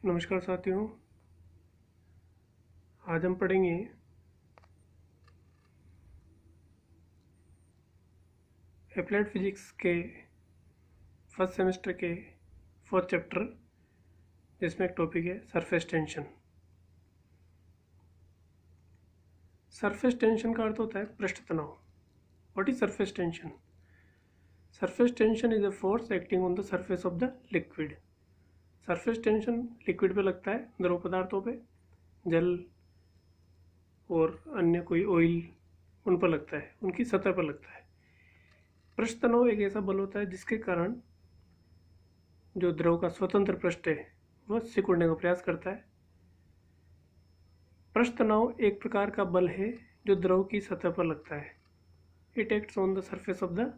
नमस्कार साथियों। आज हम पढ़ेंगे अप्लाइड फिजिक्स के फर्स्ट सेमेस्टर के फोर्थ चैप्टर, जिसमें एक टॉपिक है सरफेस टेंशन। सरफेस टेंशन का अर्थ होता है पृष्ठ तनाव। What is surface tension? Surface tension is a force acting on the surface of the liquid. Surface tension liquid पे लगता है, द्रव पदार्थों पे, जल और अन्य कोई ऑयल उन पर लगता है, उनकी सतह पर लगता है। पृष्ठ तनाव एक ऐसा बल होता है जिसके कारण जो द्रव का स्वतंत्र पृष्ठ है वह सिकुड़ने का प्रयास करता है। पृष्ठ तनाव एक प्रकार का बल है जो द्रव की सतह पर लगता है। It acts on the surface of the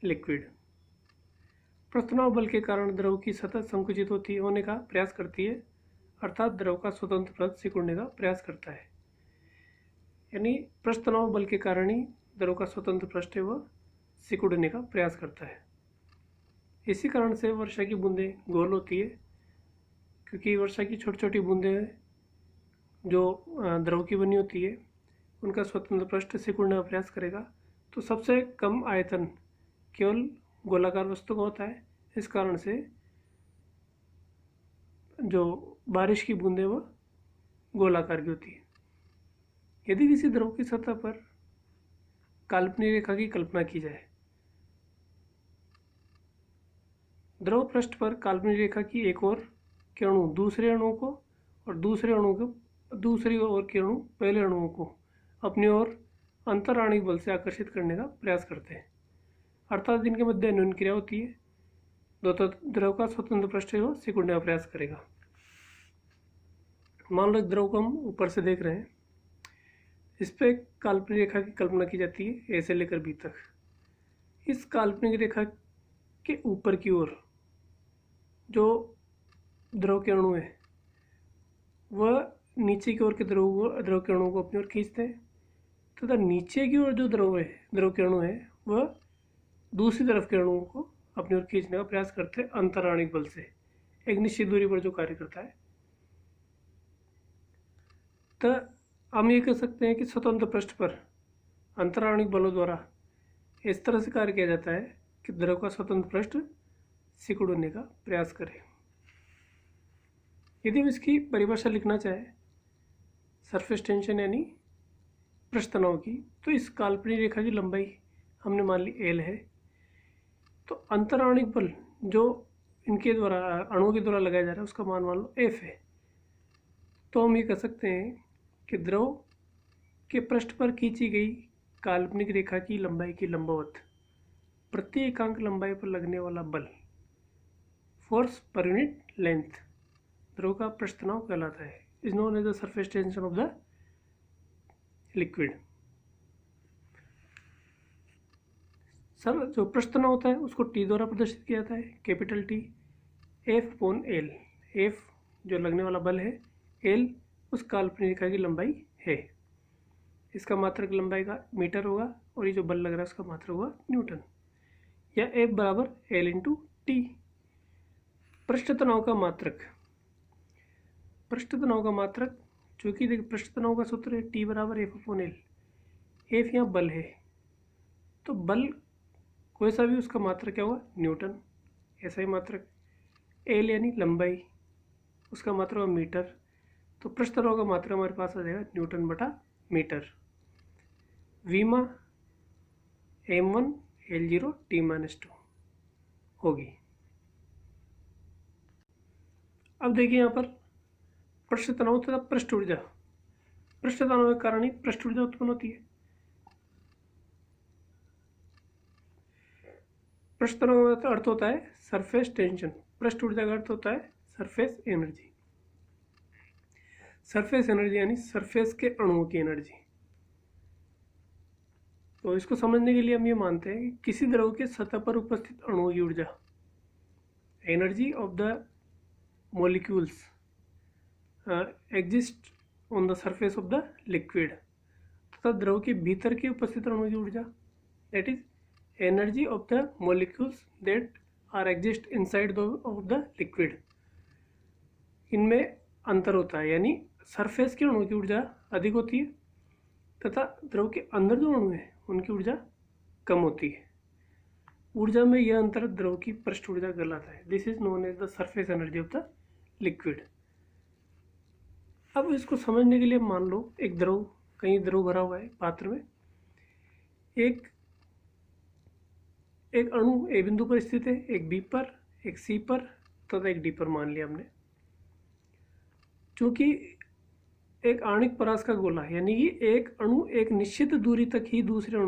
liquid. पृष्ठ तनाव बल के कारण द्रव की सतह संकुचित होने का प्रयास करती है, अर्थात द्रव का स्वतंत्र पृष्ठ सिकुड़ने का प्रयास करता है। यानी पृष्ठ तनाव बल के कारण ही द्रव का स्वतंत्र पृष्ठ है वह सिकुड़ने का प्रयास करता है। इसी कारण से वर्षा की बूंदें गोल होती है, क्योंकि वर्षा की छोटी छोटी बूंदें जो द्रव की बनी होती है उनका स्वतंत्र पृष्ठ सिकुड़ने का प्रयास करेगा, तो सबसे कम आयतन केवल गोलाकार वस्तु का होता है। इस कारण से जो बारिश की बूंदें वह गोलाकार की होती है। यदि किसी द्रव की सतह पर काल्पनिक रेखा की कल्पना की जाए, द्रव पृष्ठ पर काल्पनिक रेखा की एक और के अणु दूसरे अणु को और दूसरे अणु को दूसरी ओर के अणु पहले अणुओं को अपनी ओर अंतराणिक बल से आकर्षित करने का प्रयास करते हैं, अर्थात इनके मध्य अन्योन्य क्रिया होती है। द्रव का स्वतंत्र पृष्ठ है वो सिकुड़ने का प्रयास करेगा। मान लो द्रव को हम ऊपर से देख रहे हैं, इस पर एक काल्पनिक रेखा की कल्पना की जाती है ए से लेकर बी तक। इस काल्पनिक रेखा के ऊपर की ओर जो द्रव के अणु है वह नीचे की ओर के द्रव के अणु को अपनी ओर खींचते हैं, तथा नीचे की ओर जो द्रव के अणु है वह दूसरी तरफ के अणुओं को अपनी ओर खींचने का प्रयास करते हैं अंतराणिक बल से, एक निश्चित दूरी पर जो कार्य करता है। तो हम ये कह सकते हैं कि स्वतंत्र पृष्ठ पर अंतराणिक बलों द्वारा इस तरह से कार्य किया जाता है कि द्रव का स्वतंत्र पृष्ठ सिकुड़ने का प्रयास करे। यदि हम इसकी परिभाषा लिखना चाहे सरफेस टेंशन यानी पृष्ठ तनाव की, तो इस काल्पनिक रेखा की लंबाई हमने मान ली एल है, तो अंतराणिक बल जो इनके द्वारा अणुओं के द्वारा लगाया जा रहा है उसका मान लो एफ है। तो हम ये कह सकते हैं कि द्रव के पृष्ठ पर खींची गई काल्पनिक रेखा की लंबाई की लंबवत प्रति एकांक लंबाई पर लगने वाला बल, फोर्स पर यूनिट लेंथ, द्रव का पृष्ठ तनाव कहलाता है। Is known as the surface tension of the liquid. Sir जो पृष्ठ तनाव होता है उसको टी द्वारा प्रदर्शित किया जाता है, capital T, F upon L. F जो लगने वाला बल है, एल उस काल्पनिक रेखा की लंबाई है। इसका मात्रक लंबाई का मीटर होगा और ये जो बल लग रहा है उसका मात्रक होगा न्यूटन, या एफ बराबर एल इंटू टी। पृष्ठ तनाव का मात्रक, पृष्ठ तनाव का मात्रक चूंकि देखिए पृष्ठ तनाव का सूत्र है टी बराबर एफ अपॉन एल। एफ यहाँ बल है, तो बल कोई सा भी उसका मात्रक क्या होगा न्यूटन, ऐसा ही मात्रक। एल यानी लंबाई, उसका मात्रक होगा मीटर, तो पृष्ठ तनाव का मात्रक हमारे पास आ जाएगा न्यूटन बटा मीटर। वीमा m1 L0 T-2 होगी। अब देखिए यहाँ पर पृष्ठ तनाव तथा पृष्ठ ऊर्जा। पृष्ठ तनाव के कारण ही पृष्ठ ऊर्जा उत्पन्न होती है। पृष्ठ तनाव का अर्थ होता है सरफेस टेंशन, पृष्ठ ऊर्जा का अर्थ होता है सरफेस एनर्जी। सरफेस एनर्जी यानी सरफेस के अणुओं की एनर्जी। तो इसको समझने के लिए हम ये मानते हैं कि किसी द्रव के सतह पर उपस्थित अणुओं की ऊर्जा, energy of the molecules exist on the surface of the liquid, तथा द्रव के भीतर के उपस्थित अणुओं की ऊर्जा, that is energy of the molecules that are exist inside of the liquid. इनमें अंतर होता है, यानी सरफेस के अणुओं की ऊर्जा अधिक होती है तथा द्रव के अंदर जो अणु हैं उनकी ऊर्जा कम होती है। ऊर्जा में यह अंतर द्रव की पृष्ठ ऊर्जा कहलाता है। This is known as the surface energy of the liquid. अब इसको समझने के लिए मान लो एक द्रव, कहीं द्रव भरा हुआ है पात्र में, एक अणु ए बिंदु पर स्थित है, एक बी पर, एक सी पर तथा एक डी पर मान लिया हमने। चूंकि एक आणविक परास का गोला है, यानी कि एक अणु एक निश्चित दूरी तक ही दूसरे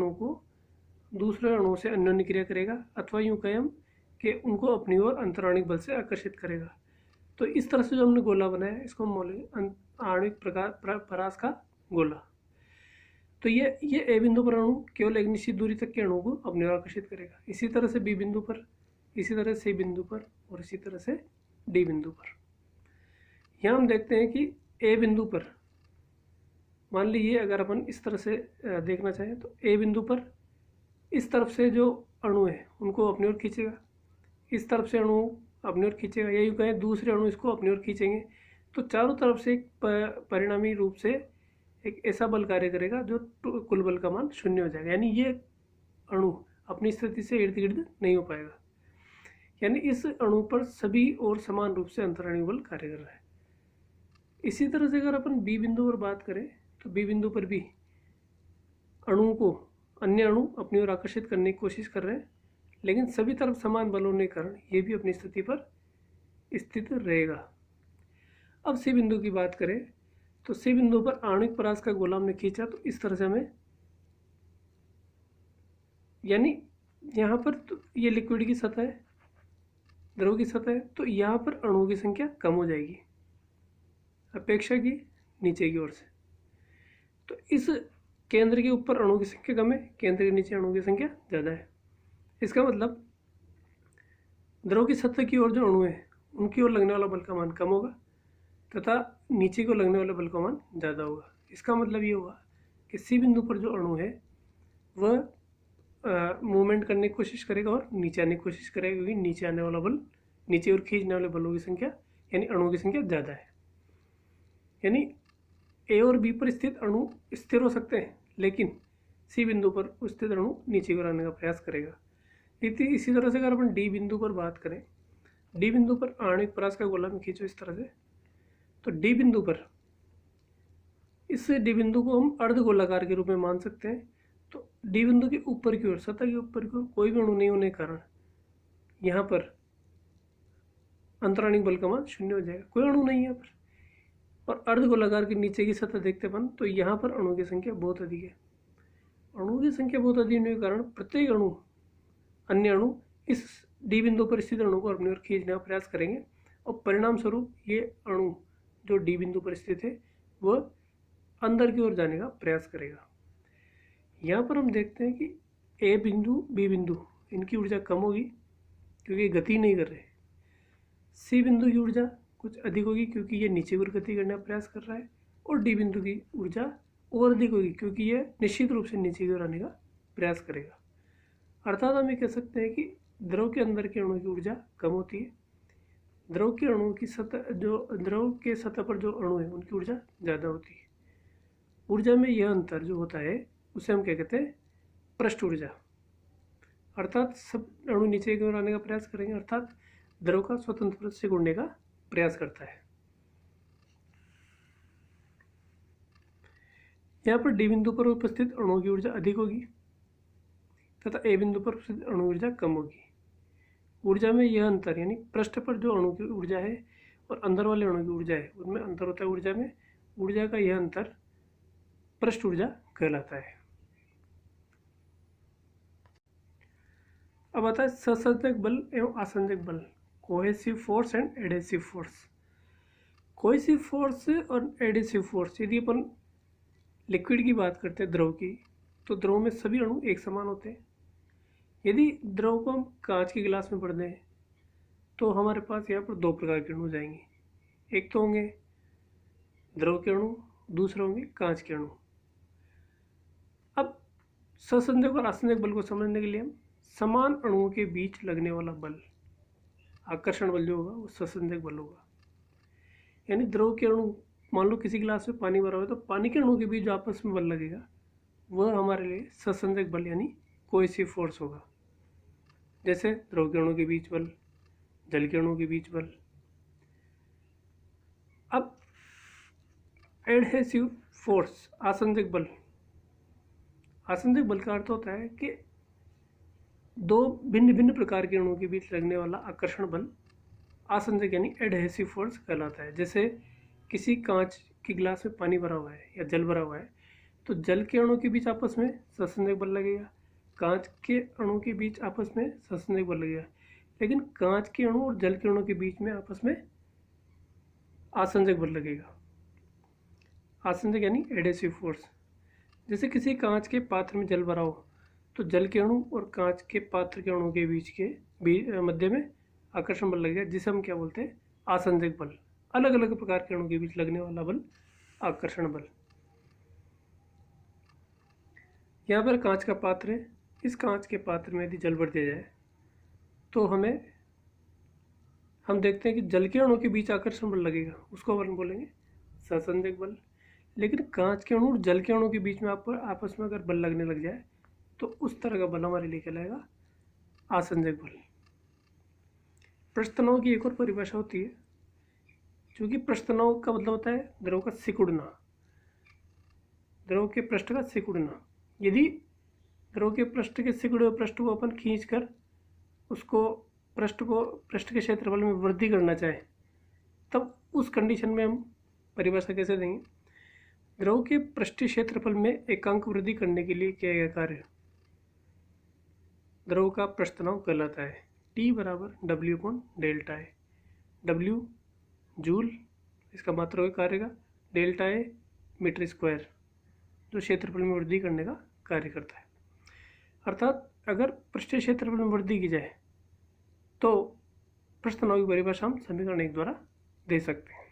अणु से अन्योन्य क्रिया करेगा, अथवा यूं कहें हम कि उनको अपनी ओर अंतराणिक बल से आकर्षित करेगा। तो इस तरह से जो हमने गोला बनाया है इसको हम बोलेंगे आणविक परास का गोला। तो ये ए बिंदु पर अणु केवल एक निश्चित दूरी तक के अणु को अपनी ओर आकर्षित करेगा। इसी तरह से बी बिंदु पर, इसी तरह से सी बिंदु पर और इसी तरह से डी बिंदु पर। यहाँ हम देखते हैं कि ए बिंदु पर मान लीजिए अगर अपन इस तरह से देखना चाहें तो ए बिंदु पर इस तरफ से जो अणु है उनको अपनी ओर खींचेगा, इस तरफ से अणु अपनी ओर खींचेगा, या यूँ कहें दूसरे अणु इसको अपनी ओर खींचेंगे। तो चारों तरफ से एक परिणामी रूप से एक ऐसा बल कार्य करेगा जो कुल बल का मान 0 हो जाएगा, यानी ये अणु अपनी स्थिति से इर्द गिर्द नहीं हो पाएगा। यानी इस अणु पर सभी और समान रूप से अंतराणी बल कार्य कर रहा है। इसी तरह से अगर अपन बी बिंदु पर बात करें तो बी बिंदु पर भी अणुओं को अन्य अणु अपनी ओर आकर्षित करने की कोशिश कर रहे हैं, लेकिन सभी तरफ समान बल होने के कारण ये भी अपनी स्थिति पर स्थित रहेगा। अब सी बिंदु की बात करें तो सी बिंदु पर आणविक परास का गोला हमने खींचा तो इस तरह से हमें, यानी यहाँ पर तो ये लिक्विड की सतह है, द्रव की सतह है, तो यहाँ पर अणुओं की संख्या कम हो जाएगी अपेक्षा की नीचे की ओर से। तो इस केंद्र के ऊपर अणुओं की संख्या कम है, केंद्र के नीचे अणुओं की संख्या ज़्यादा है। इसका मतलब द्रव की सतह की ओर जो अणु है उनकी ओर लगने वाला बल का मान कम होगा तथा नीचे को लगने वाले बल का मान ज़्यादा होगा। इसका मतलब ये होगा कि सी बिंदु पर जो अणु है वह मूवमेंट करने की कोशिश करेगा और नीचे आने की कोशिश करेगा, क्योंकि नीचे आने वाला बल, नीचे और खींचने वाले बलों की संख्या यानी अणुओं की संख्या ज़्यादा है। यानी ए और बी पर स्थित अणु स्थिर हो सकते हैं, लेकिन सी बिंदु पर स्थित अणु नीचे की ओर आने का प्रयास करेगा। इसी तरह से अगर अपन डी बिंदु पर बात करें, डी बिंदु पर आणविक परास का गोला में खींचो इस तरह से, तो डी बिंदु पर, इस डी बिंदु को हम अर्धगोलाकार के रूप में मान सकते हैं। तो डी बिंदु के ऊपर की ओर, सतह के ऊपर की ओर कोई भी अणु नहीं होने के कारण यहाँ पर अंतराणिक बल का मान 0 हो जाएगा, कोई अणु नहीं है यहाँ पर। और अर्धगोलाकार के नीचे की सतह देखते अपन तो यहाँ पर अणुओं की संख्या बहुत अधिक है। अणुओं की संख्या बहुत अधिक होने के कारण प्रत्येक अणु, अन्य अणु इस डी बिंदु पर स्थित अणु को अपनी ओर खींचने का प्रयास करेंगे और परिणाम स्वरूप ये अणु जो डी बिंदु पर स्थित है वह अंदर की ओर जाने का प्रयास करेगा। यहाँ पर हम देखते हैं कि ए बिंदु, बी बिंदु, इनकी ऊर्जा कम होगी क्योंकि गति नहीं कर रहे। सी बिंदु की ऊर्जा कुछ अधिक होगी क्योंकि ये नीचे की ओर गति करने का प्रयास कर रहा है, और डी बिंदु की ऊर्जा और अधिक होगी क्योंकि यह निश्चित रूप से नीचे की ओर आने का प्रयास करेगा। अर्थात हम ये कह सकते हैं कि द्रव के अंदर के अणुओं की ऊर्जा कम होती है, द्रव के अणुओं की सतह, जो द्रव के सतह पर जो अणु है उनकी ऊर्जा ज़्यादा होती है। ऊर्जा में यह अंतर जो होता है उसे हम क्या कहते हैं, पृष्ठ ऊर्जा। अर्थात सब अणु नीचे की ओर आने का प्रयास करेंगे, अर्थात द्रव का स्वतंत्र रूप से उड़ने का प्रयास करता है। यहाँ पर डी बिंदु पर उपस्थित अणुओं की ऊर्जा अधिक होगी तथा ए बिंदु पर उपस्थित अणु ऊर्जा कम होगी। ऊर्जा में यह अंतर, यानी पृष्ठ पर जो अणु की ऊर्जा है और अंदर वाले अणु की ऊर्जा है उनमें अंतर होता है। ऊर्जा में, ऊर्जा का यह अंतर पृष्ठ ऊर्जा कहलाता है। अब आता है सहसंयोजक बल एवं आसंजक बल, cohesive force and adhesive force. Cohesive force और एडेसिव फोर्स, यदि अपन लिक्विड की बात करते हैं, द्रव की, तो द्रव में सभी अणु एक समान होते हैं। यदि द्रव को हम कांच के गिलास में भर दें तो हमारे पास यहाँ पर 2 प्रकार के अणु जाएंगे। एक तो होंगे द्रव के अणु, दूसरे होंगे कांच के अणु। अब सहसंयोजक और आसंजक बल को समझने के लिए हम समान अणुओं के बीच लगने वाला बल, आकर्षण बल जो होगा वो सहसंयोजक बल होगा। यानी द्रव के अणु, मान लो किसी गिलास में पानी भरा हुआ है तो पानी के अणु के बीच जो आपस में बल लगेगा वह हमारे लिए ससंजक बल यानी कोहेसिव फोर्स होगा। जैसे द्रव के अणु के बीच बल, जल के अणु के बीच बल। अब एडहेसिव फोर्स, आसंजक बल। आसंजक बल का अर्थ होता है कि दो भिन्न भिन्न प्रकार के अणुओं के बीच लगने वाला आकर्षण बल आसंजक यानी एडहेसिव फोर्स कहलाता है। जैसे किसी कांच के गिलास में पानी भरा हुआ है या जल भरा हुआ है तो जल के अणु के बीच आपस में ससंजक बल लगेगा, कांच के अणु के बीच आपस में ससंजक बल लगेगा, लेकिन कांच के अणु और जल के अणु के बीच में आपस में आसंजक बल लगेगा। आसंजक यानी एडहेसिव फोर्स। जैसे किसी कांच के पात्र में जल भरा हो तो जल के अणु और कांच के पात्र के अणु के बीच के मध्य में आकर्षण बल लगेगा, जिसे हम क्या बोलते हैं, आसंजक बल। अलग अलग प्रकार के अणु के बीच लगने वाला बल आकर्षण बल। यहाँ पर कांच का पात्र है, इस कांच के पात्र में यदि जल भर दिया जाए तो हम देखते हैं कि जल के अणु के बीच आकर्षण बल लगेगा, उसको हम बोलेंगे ससंजक बल। लेकिन कांच के अणु और जल के अणु के बीच में आपस में अगर बल लगने लग जाए तो उस तरह का बल हमारे लिए कहलाएगा आसंजक बल। पृष्ठ तनाव की एक और परिभाषा होती है, क्योंकि पृष्ठ तनाव का मतलब होता है द्रव का सिकुड़ना, द्रव के पृष्ठ का सिकुड़ना। यदि द्रव के पृष्ठ के सिकुड़े हुए पृष्ठ को अपन खींचकर उसको पृष्ठ के क्षेत्रफल में वृद्धि करना चाहे तब उस कंडीशन में हम परिभाषा कैसे देंगे, द्रव के पृष्ठीय क्षेत्रफल में एकांक वृद्धि करने के लिए किया गया कार्य द्रव का पृष्ठ तनाव कहलाता है। T बराबर W/डेल्टा है। W जूल इसका मात्रक कार्य का, डेल्टा ए मीटर स्क्वायर जो क्षेत्रफल में वृद्धि करने का कार्य करता है। अर्थात अगर पृष्ठीय क्षेत्रफल में वृद्धि की जाए तो पृष्ठ तनाव की परिभाषा हम समीकरण 1 द्वारा दे सकते हैं।